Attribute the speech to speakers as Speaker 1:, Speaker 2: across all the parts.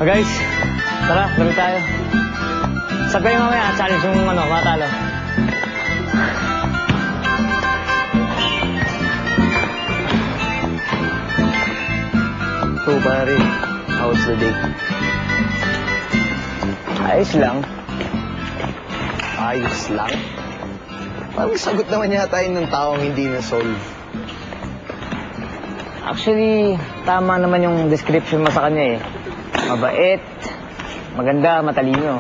Speaker 1: Oh guys, tara, laro tayo. Sab kayo mamaya, challenge yung matalo. So pare, how's the day? Ayos lang.
Speaker 2: Ayos lang? Parang sagot naman yata yun ng taong hindi na-solve.
Speaker 1: Actually, tama naman yung description mo sa kanya eh. Mabait, maganda, matalino.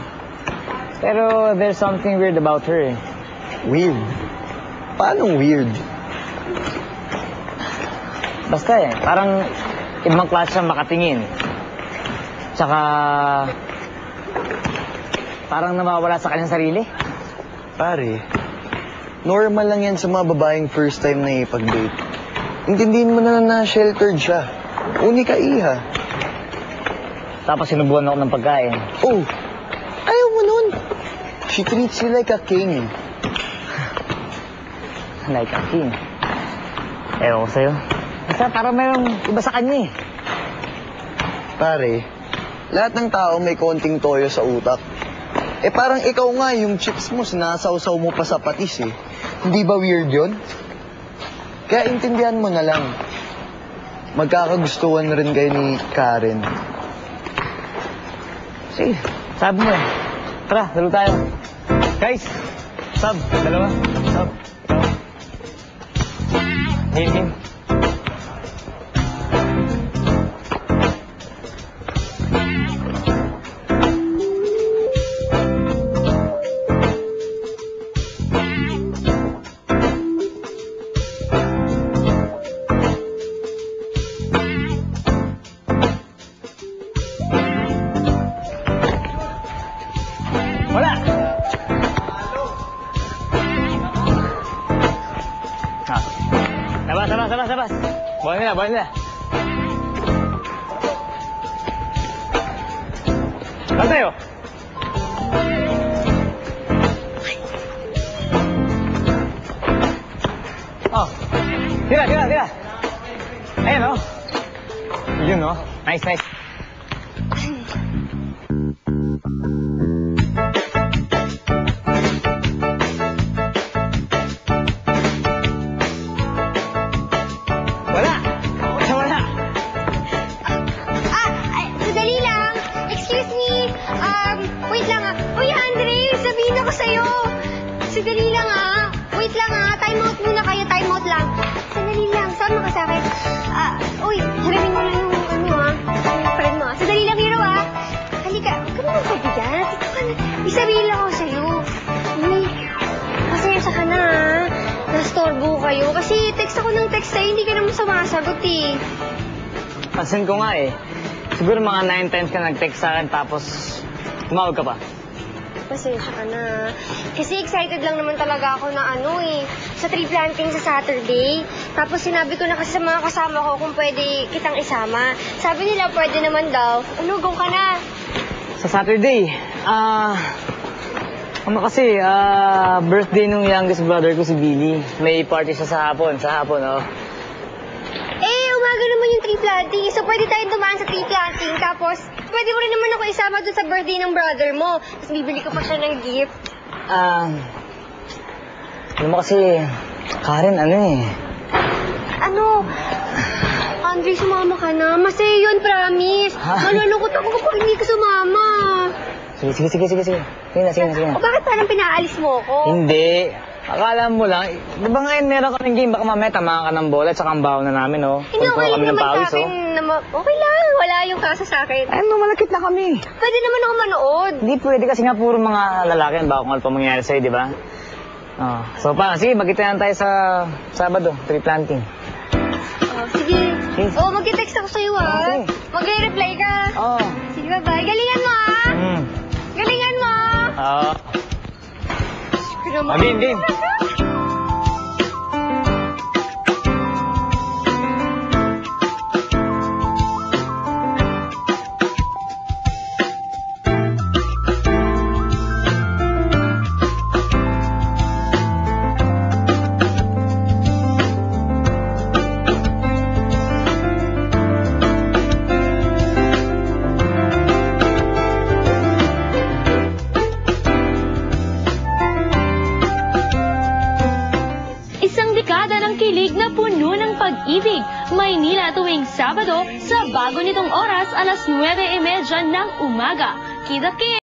Speaker 1: Pero there's something weird about her eh.
Speaker 2: Weird? Paano weird?
Speaker 1: Basta eh, parang ibang klase siya makatingin. Tsaka parang nawawala sa kanyang sarili.
Speaker 2: Pare, normal lang yan sa mga babaeng first time na ipag-date. Intindihin mo na sheltered siya. Uni ka iha.
Speaker 1: Tapos sinubuhan ako ng pagkain.
Speaker 2: Oh, ayaw mo nun. She treats you like a king.
Speaker 1: Like a king. Ewan ko sa'yo. Basta parang mayroong iba sa kanya eh.
Speaker 2: Pare, lahat ng tao may konting toyo sa utak. Eh parang ikaw nga, yung chicks mo, sinasawsaw mo pa sa patis eh. Hindi ba weird yun? Kaya intindihan mo na lang. Magkakagustuhan rin kayo ni Karen.
Speaker 1: Sige, sabi mo eh. Tara, laro tayo. Guys, sab, dalawa. Sab, dalawa. Game. Wala! Labas. Bawa nila. Saan tayo? Oh, tira. Ayan oh. Yun oh. Nice.
Speaker 3: Wait lang ah. Uy, Andre, sabihin ako sa'yo. Sandali lang ah. Wait lang ah. Time out muna kayo. Time out lang. Sandali lang. Sama ka sa akin. Uy, harapin mo lang yung yung friend mo ah. Sandali lang, Hero ah. Halika. Huwag ka naman pabigat. Ito ka na. Isabihin lang ako sa'yo. Uy, pasensya ka na ah. Nastorbo kayo. Kasi text ako ng text sa'yo. Hindi ka naman sumasagot eh.
Speaker 1: Pansin ko nga eh. Siguro mga 9 times ka nag-text sa akin tapos tumawag ka pa.
Speaker 3: Pasensya ka na. Kasi excited lang naman talaga ako na sa tree planting sa Saturday. Tapos sinabi ko na kasi sa mga kasama ko kung pwede kitang isama. Sabi nila pwede naman daw. Go ka na.
Speaker 1: Sa Saturday, birthday nung youngest brother ko si Billy. May party siya sa hapon oh.
Speaker 3: Umaga naman yung tree planting. So pwede tayong dumaan sa tree planting. Tapos pwede mo rin naman ako isama dun sa birthday ng brother mo. Tapos bibili ko pa siya ng gift.
Speaker 1: Alam mo kasi, Karen,
Speaker 3: Andre, sumama ka na. Masaya yun, promise. Malulungkot ako kapag hindi ka sumama.
Speaker 1: Sige. Sige na.
Speaker 3: O bakit parang pinaalis mo ko?
Speaker 1: Hindi. Akala mo lang, di ba ngayon meron kaming game, baka mamaya tamaan ka ng bola at saka ang baon na namin, oh.
Speaker 3: Hindi, okay
Speaker 1: kami ng
Speaker 3: naman
Speaker 1: pawis,
Speaker 3: sa akin. Okay lang, wala yung kaso sa akin.
Speaker 1: Ay, malakit na kami.
Speaker 3: Pwede naman ako manood.
Speaker 1: Hindi pwede kasi nga puro mga lalaki yan, baka kung ano pa mangyayari sa'yo, di ba? So sige, magkita na tayo sa Sabado, tree planting.
Speaker 3: Sige. Magki-text ako sa'yo,
Speaker 1: Okay.
Speaker 3: Mag-reply ka. Sige, bye-bye. Galingan mo, Galingan mo.
Speaker 1: Game.
Speaker 4: Sabado sa bago nitong oras, alas 9:30 ng umaga. Kita